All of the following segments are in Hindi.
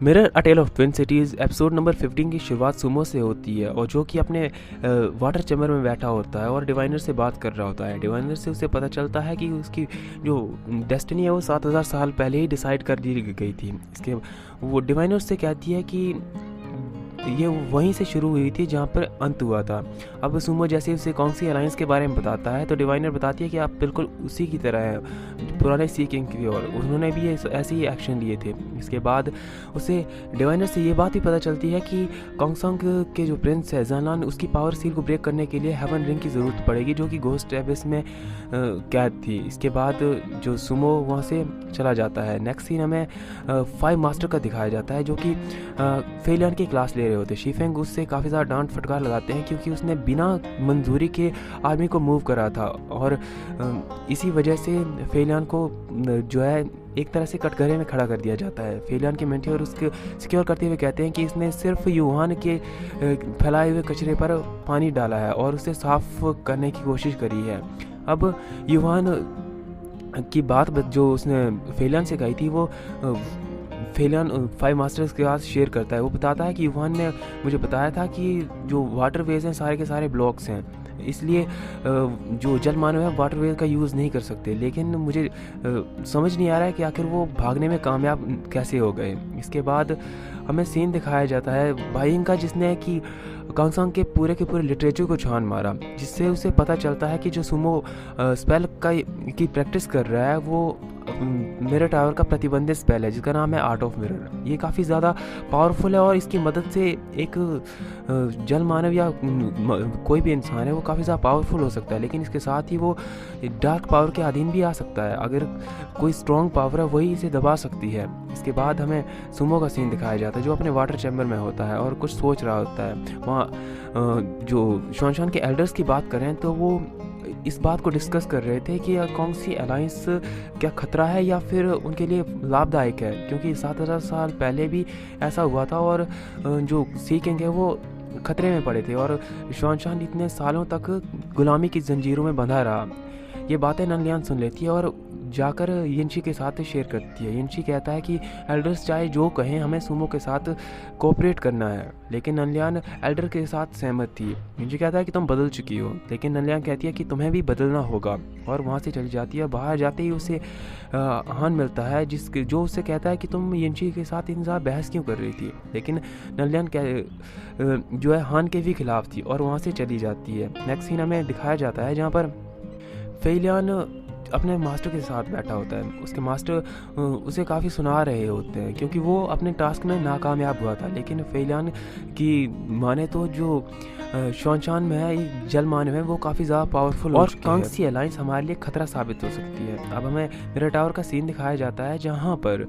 Mirror a tale of twin cities episode number 15 की शुरुआत सुमो से होती है और जो कि अपने वाटर चैम्बर में बैठा होता है और डिवाइनर से बात कर रहा होता है। डिवाइनर से उसे पता चलता है कि उसकी जो डेस्टिनी है वो 7000 साल पहले ही डिसाइड कर दी गई थी। इसके वो डिवाइनर से कहती है कि ये वहीं से शुरू हुई थी जहाँ पर अंत हुआ था। अब सुमो जैसे उसे कॉन्सी अलायंस के बारे में बताता है तो डिवाइनर बताती है कि आप बिल्कुल उसी की तरह हैं पुराने सी किंग की ओर, उन्होंने भी ऐसे ही एक्शन लिए थे। इसके बाद उसे डिवाइनर से ये बात भी पता चलती है कि कॉन्गसंग के जो प्रिंस है ज़ानलान, उसकी पावर सील को ब्रेक करने के लिए हेवन रिंग की ज़रूरत पड़ेगी जो कि घोस्ट एबिस में कैद थी। इसके बाद जो सुमो वहाँ से चला जाता है। नेक्स्ट सीन हमें 5 मास्टर का दिखाया जाता है जो कि फेलियन की क्लास ले रहे होते। शीफेंग उससे काफ़ी ज़्यादा डांट फटकार लगाते हैं क्योंकि उसने बिना मंजूरी के आर्मी को मूव करा था और इसी वजह से फेलियन को जो है एक तरह से कटघरे में खड़ा कर दिया जाता है। फेलियन के मेंटियोर उसके सिक्योर करते हुए कहते हैं कि इसने सिर्फ युहान के फैलाए हुए कचरे पर पानी डाला है और उसे साफ करने की कोशिश करी है। अब युहान की बात जो उसने फेलियन से कही थी वो फेलियन 5 मास्टर्स के साथ शेयर करता है। वो बताता है कि युहान ने मुझे बताया था कि जो वाटरवेज हैं सारे के सारे ब्लॉक्स हैं, इसलिए जो जल मानव है वाटरवेज का यूज़ नहीं कर सकते, लेकिन मुझे समझ नहीं आ रहा है कि आखिर वो भागने में कामयाब कैसे हो गए। इसके बाद हमें सीन दिखाया जाता है बाइंग का, जिसने कि कॉन्गसंग के पूरे लिटरेचर को छान मारा, जिससे उसे पता चलता है कि जो सुमो स्पेल की प्रैक्टिस कर रहा है वो मिरर टावर का प्रतिबंधित स्पेल है जिसका नाम है आर्ट ऑफ मिरर। ये काफ़ी ज़्यादा पावरफुल है और इसकी मदद से एक जल मानव या कोई भी इंसान है वो काफ़ी ज़्यादा पावरफुल हो सकता है, लेकिन इसके साथ ही वो डार्क पावर के अधीन भी आ सकता है। अगर कोई स्ट्रॉन्ग पावर है वही इसे दबा सकती है। इसके बाद हमें सुमो का सीन दिखाया जाता है जो अपने वाटर चैम्बर में होता है और कुछ सोच रहा होता है। वहाँ जो शॉनशान के एल्डर्स की बात करें तो वो इस बात को डिस्कस कर रहे थे कि कौन सी अलायंस क्या खतरा है या फिर उनके लिए लाभदायक है, क्योंकि 7000 साल पहले भी ऐसा हुआ था और जो सी किंग है वो खतरे में पड़े थे और शॉनशान इतने सालों तक गुलामी की जंजीरों में बंधा रहा। ये बातें ननलियान सुन लेती है और जाकर यिनची के साथ शेयर करती है। यिनची कहता है कि एल्डर्स चाहे जो कहें हमें सुमो के साथ कोऑपरेट करना है, लेकिन ननलियान एल्डर के साथ सहमत थी। यिनची कहता है कि तुम बदल चुकी हो, लेकिन ननलियान कहती है कि तुम्हें भी बदलना होगा और वहाँ से चली जाती है। बाहर जाते ही उसे हान मिलता है जो उससे कहता है कि तुम यिनची के साथ इतनी ज़्यादा बहस क्यों कर रही थी, लेकिन ननलियान जो है हान के भी खिलाफ थी और वहाँ से चली जाती है। नेक्स्ट सीन हमें दिखाया जाता है जहाँ पर फेलियन अपने मास्टर के साथ बैठा होता है। उसके मास्टर उसे काफ़ी सुना रहे होते हैं क्योंकि वो अपने टास्क में नाकामयाब हुआ था, लेकिन फेलियन की माने तो जो शॉनशान में है जल मानव है वो काफ़ी ज़्यादा पावरफुल और कांग्सी अलायंस हमारे लिए खतरा साबित हो सकती है। अब हमें मिरर टावर का सीन दिखाया जाता है जहाँ पर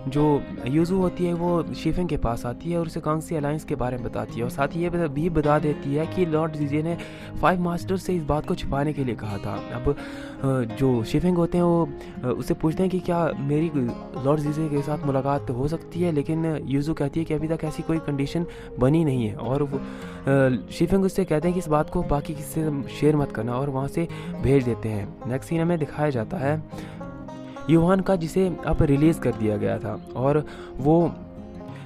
जो यूजू होती है वो शीफेंग के पास आती है और उसे कांग्सी अलायंस के बारे में बताती है और साथ ही ये भी बता देती है कि लॉर्ड जीजे ने 5 मास्टर से इस बात को छिपाने के लिए कहा था। अब जो शीफेंग होते हैं वो उससे पूछते हैं कि क्या मेरी लॉर्ड जीजे के साथ मुलाकात हो सकती है, लेकिन यूजू कहती है कि अभी तक ऐसी कोई कंडीशन बनी नहीं है और वो शीफेंग उससे कहते हैं कि इस बात को बाकी किसी से शेयर मत करना और वहाँ से भेज देते हैं। नेक्स्ट सीन हमें दिखाया जाता है युहान का, जिसे अब रिलीज़ कर दिया गया था और वो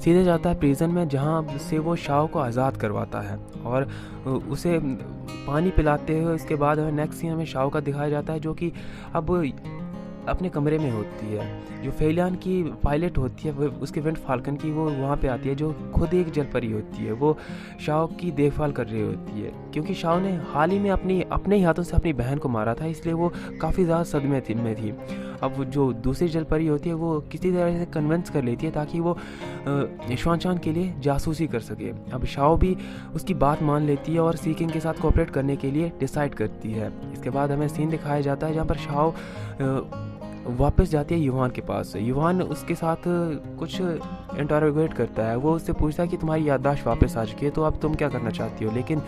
सीधे जाता है प्रिजन में जहाँ से वो शाओ को आज़ाद करवाता है और उसे पानी पिलाते हुए इसके बाद नेक्स्ट सीन हमें शाओ का दिखाया जाता है जो कि अब अपने कमरे में होती है। जो फेलियन की पायलट होती है वो उसके विंड फाल्कन की वो वहाँ पे आती है जो खुद एक जलपरी होती है। वो शाओ की देखभाल कर रही होती है क्योंकि शाओ ने हाल ही में अपने ही हाथों से अपनी बहन को मारा था, इसलिए वो काफ़ी ज़्यादा सदमे में थी। अब जो दूसरी जलपरी होती है वो किसी तरह से कन्विंस कर लेती है ताकि वो शॉनशान के लिए जासूसी कर सके। अब शाओ भी उसकी बात मान लेती है और सी किंग के साथ कोऑपरेट करने के लिए डिसाइड करती है। इसके बाद हमें सीन दिखाया जाता है जहाँ पर शाओ वापस जाती है युहान के पास। युहान उसके साथ कुछ इंटरोगेट करता है। वो उससे पूछता है कि तुम्हारी याददाश्त वापस आ चुकी है तो अब तुम क्या करना चाहती हो, लेकिन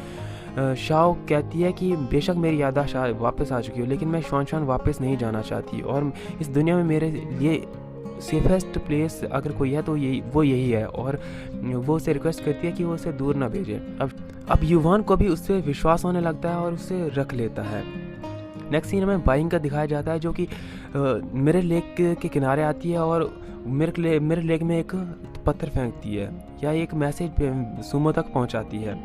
शाओ कहती है कि बेशक मेरी याददाश्त वापस आ चुकी हो, लेकिन मैं शॉनशान वापस नहीं जाना चाहती और इस दुनिया में मेरे लिए सेफेस्ट प्लेस अगर कोई है तो यही है और वो उसे रिक्वेस्ट करती है कि वो उसे दूर ना भेजे। अब युहान को भी उससे विश्वास होने लगता है और उसे रख लेता है। नेक्स्ट सीन हमें बाइंग का दिखाया जाता है जो कि मिरर लेक के किनारे आती है और मिरर लेक में एक पत्थर फेंकती है या एक मैसेज सुमो तक पहुंचाती है।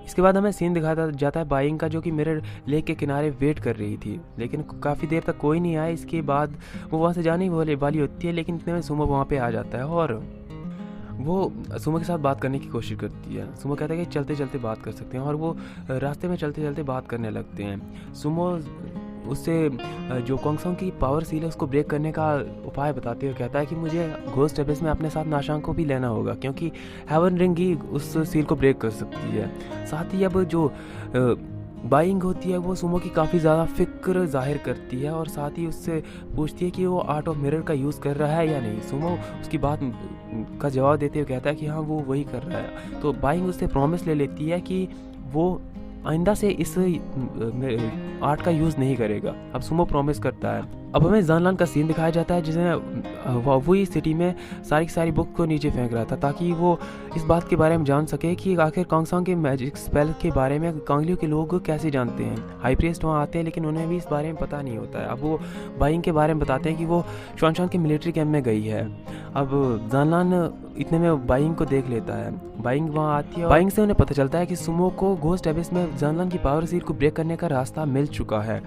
इसके बाद हमें सीन दिखाया जाता है बाइंग का, जो कि मिरर लेक के किनारे वेट कर रही थी, लेकिन काफ़ी देर तक कोई नहीं आया। इसके बाद वो वहाँ से जाने वाली होती है, लेकिन इतने में सुमो वहाँ पे आ जाता है और वो सुमो के साथ बात करने की कोशिश करती है। सुमो कहता है कि चलते चलते बात कर सकते हैं और वो रास्ते में चलते चलते बात करने लगते हैं। सुमो उससे जो कोंगसोंग की पावर सील है उसको ब्रेक करने का उपाय बताते हुए कहता है कि मुझे घोस्ट एबिस में अपने साथ नाशांग को भी लेना होगा, क्योंकि हेवन रिंग ही उस सील को ब्रेक कर सकती है। साथ ही अब जो बाइंग होती है वो सुमो की काफ़ी ज़्यादा फिक्र जाहिर करती है और साथ ही उससे पूछती है कि वो आर्ट ऑफ मिरर का यूज़ कर रहा है या नहीं। सुमो उसकी बात का जवाब देते हुए कहता है कि हाँ वो वही कर रहा है। तो बाइंग उससे प्रॉमिस ले लेती है कि वो आइंदा से इस आर्ट का यूज़ नहीं करेगा। अब सुमो प्रॉमिस करता है। अब हमें जानलान का सीन दिखाया जाता है जिसने वही सिटी में सारी की सारी बुक को नीचे फेंक रहा था ताकि वो इस बात के बारे में जान सके कि आखिर कोंगसोंग के मैजिक स्पेल के बारे में कांगलियो के लोग कैसे जानते हैं। हाई प्रीस्ट वहाँ आते हैं लेकिन उन्हें भी इस बारे में पता नहीं होता है। अब वो बाइंग के बारे में बताते हैं कि वो शुआनशान के मिलिट्री कैंप में गई है। अब जानलान इतने में बाइंग को देख लेता है। बाइंग वहाँ आती है। बाइंग से उन्हें पता चलता है कि सुमो को घोस्ट एबिस में जानलान की पावर सील को ब्रेक करने का रास्ता मिल चुका है,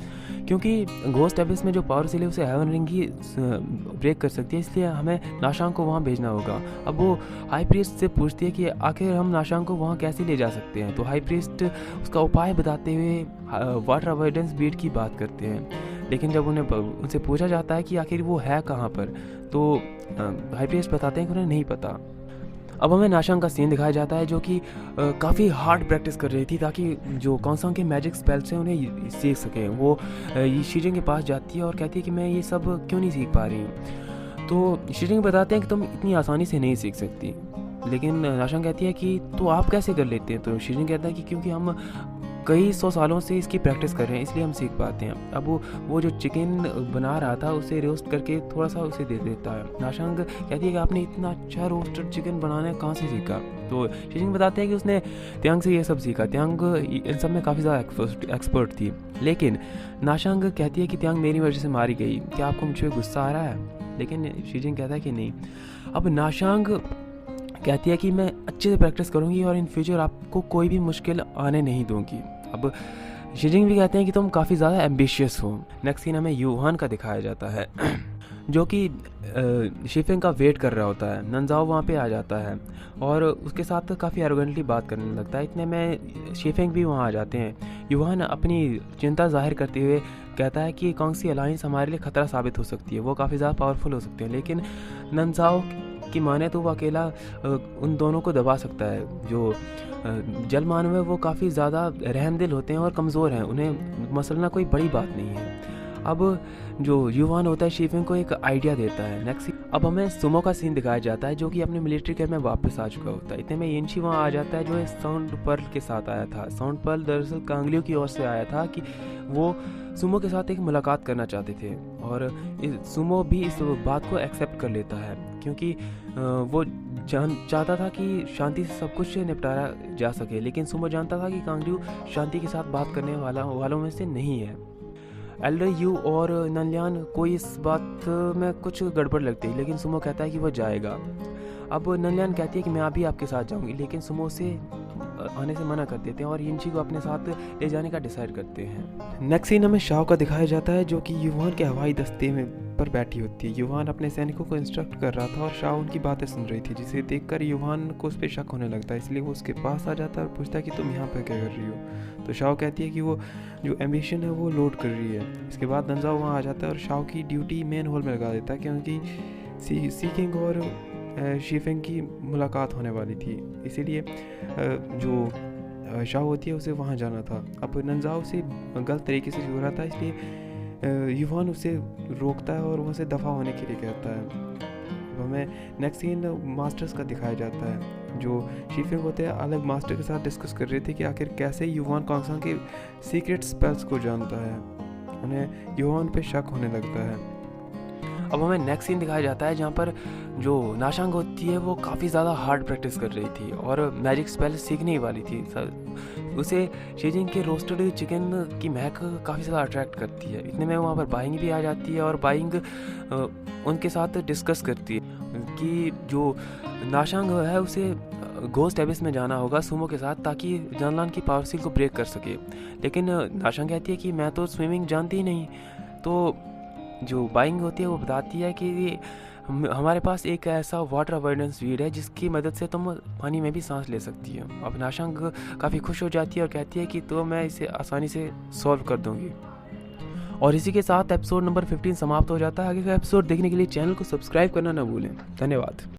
क्योंकि घोस्ट एबिस में जो पावर सील है उसे हेवन रिंग ही ब्रेक कर सकती है, इसलिए हमें नाशांग को वहाँ भेजना होगा। अब वो हाई प्रीस्ट से पूछती है कि आखिर हम नाशांग को वहाँ कैसे ले जा सकते हैं। तो हाई प्रीस्ट उसका उपाय बताते हुए वाटर अवॉइडेंस बीट की बात करते हैं, लेकिन जब उनसे पूछा जाता है कि आखिर वो है कहाँ पर, तो हाई प्रीस्ट बताते हैं कि उन्हें नहीं पता। अब हमें नाशांग का सीन दिखाया जाता है जो कि काफ़ी हार्ड प्रैक्टिस कर रही थी ताकि जो कोंगसोंग के मैजिक स्पेल्स हैं उन्हें सीख सकें। वो शीजिंग के पास जाती है और कहती है कि मैं ये सब क्यों नहीं सीख पा रही हूँ। तो शीजिंग बताते हैं कि तुम इतनी आसानी से नहीं सीख सकती, लेकिन नाशांग कहती है कि तो आप कैसे कर लेते हैं। तो शीजिंग कहता है कि क्योंकि हम कई 100 सालों से इसकी प्रैक्टिस कर रहे हैं इसलिए हम सीख पाते हैं। अब वो जो चिकन बना रहा था उसे रोस्ट करके थोड़ा सा उसे दे देता है। नाशांग कहती है कि आपने इतना अच्छा रोस्टेड चिकन बनाना कहाँ से सीखा। तो शीजिंग बताते हैं कि उसने त्यांग से ये सब सीखा। त्यांग इन सब में काफ़ी ज़्यादा एक्सपर्ट थी, लेकिन नाशांग कहती है कि त्यांग मेरी वजह से मारी गई, क्या आपको मुझ पर गुस्सा आ रहा है। लेकिन शीजिंग कहता है कि नहीं। अब नाशांग कहती है कि मैं अच्छे से प्रैक्टिस करूँगी और इन फ्यूचर आपको कोई भी मुश्किल आने नहीं दूंगी। अब शीजिंग भी कहते हैं कि तुम काफ़ी ज़्यादा एम्बिशियस हो। नेक्स्ट सीन हमें यूहान का दिखाया जाता है जो कि शिफिंग का वेट कर रहा होता है। नंजाओ वहाँ पे आ जाता है और उसके साथ काफ़ी एरोगेंटली बात करने लगता है। इतने में शिफिंग भी वहाँ आ जाते हैं। यूहान अपनी चिंता जाहिर करते हुए कहता है कि कौंगसी अलायंस हमारे लिए खतरा साबित हो सकती है, वो काफ़ी ज़्यादा पावरफुल हो सकते हैं, लेकिन नंजाओ की माने तो वो अकेला उन दोनों को दबा सकता है। जो जल मानव है वो काफ़ी ज़्यादा रहमदिल होते हैं और कमज़ोर हैं, उन्हें मसलना कोई बड़ी बात नहीं है। अब जो यूहान होता है शीफिंग को एक आइडिया देता है। नेक्स्ट अब हमें सुमो का सीन दिखाया जाता है जो कि अपने मिलिट्री कैंप में वापस आ चुका होता है। इतने में येंशी वहाँ आ जाता है जो साउंड पर्ल के साथ आया था। साउंड पर्ल दरअसल कांगलियो की ओर से आया था कि वो सुमो के साथ एक मुलाकात करना चाहते थे और सुमो भी इस बात को एक्सेप्ट कर लेता है क्योंकि वो चाहता था कि शांति से सब कुछ निपटाया जा सके, लेकिन सुमो जानता था कि कांगलियो शांति के साथ बात करने वालों में से नहीं है। एल्डर यू और ननलियान को इस बात में कुछ गड़बड़ लगती है, लेकिन सुमो कहता है कि वो जाएगा। अब ननलियान कहती है कि मैं अभी आपके साथ जाऊंगी, लेकिन सुमो से आने से मना कर देते हैं और यिनची को अपने साथ ले जाने का डिसाइड करते हैं। नेक्स्ट सीन हमें शाओ का दिखाया जाता है जो कि यूहान के हवाई दस्ते में पर बैठी होती है। यूहान अपने सैनिकों को इंस्ट्रक्ट कर रहा था और शाओ उनकी बातें सुन रही थी, जिसे देखकर यूहान को उस पर शक होने लगता है, इसलिए वो उसके पास आ जाता है और पूछता है कि तुम यहाँ पर क्या कर रही हो। तो शाओ कहती है कि वो जो एम्बिशन है वो लोड कर रही है। इसके बाद नंजाओ वहाँ आ जाता है और शाओ की ड्यूटी मेन हॉल में लगा देता है क्योंकि सीकिंग और शीफिंग की मुलाकात होने वाली थी, इसीलिए जो शाओ होती है उसे वहाँ जाना था। अब नंजाओ से गलत तरीके से हो रहा था, इसलिए यूहान उसे रोकता है और वहाँ से दफ़ा होने के लिए कहता है। अब हमें नेक्स्ट सीन मास्टर्स का दिखाया जाता है। जो शीफिंग होते हैं अलग मास्टर के साथ डिस्कस कर रहे थे कि आखिर कैसे यूहान कोंगसोंग के सीक्रेट स्पेल्स को जानता है। उन्हें यूहान पे शक होने लगता है। अब हमें नेक्स्ट सीन दिखाया जाता है जहाँ पर जो नाशांग होती है वो काफ़ी ज़्यादा हार्ड प्रैक्टिस कर रही थी और मैजिक स्पेल सीखने ही वाली थी। उसे शीजिंग के रोस्टेड चिकन की महक काफ़ी ज़्यादा अट्रैक्ट करती है। इतने में वहाँ पर बाइंग भी आ जाती है और बाइंग उनके साथ डिस्कस करती है कि जो नाशांग है उसे घोस्ट एबिस में जाना होगा सुमो के साथ ताकि जानलान की पावर सील को ब्रेक कर सके। लेकिन नाशांग कहती है कि मैं तो स्विमिंग जानती ही नहीं। तो जो बाइंग होती है वो बताती है कि हमारे पास एक ऐसा वाटर अवॉइडेंस वीड है जिसकी मदद से तुम पानी में भी सांस ले सकती हो। अब नाशांग काफ़ी खुश हो जाती है और कहती है कि तो मैं इसे आसानी से सॉल्व कर दूंगी। और इसी के साथ एपिसोड नंबर 15 समाप्त हो जाता है। आगे का एपिसोड देखने के लिए चैनल को सब्सक्राइब करना ना भूलें। धन्यवाद।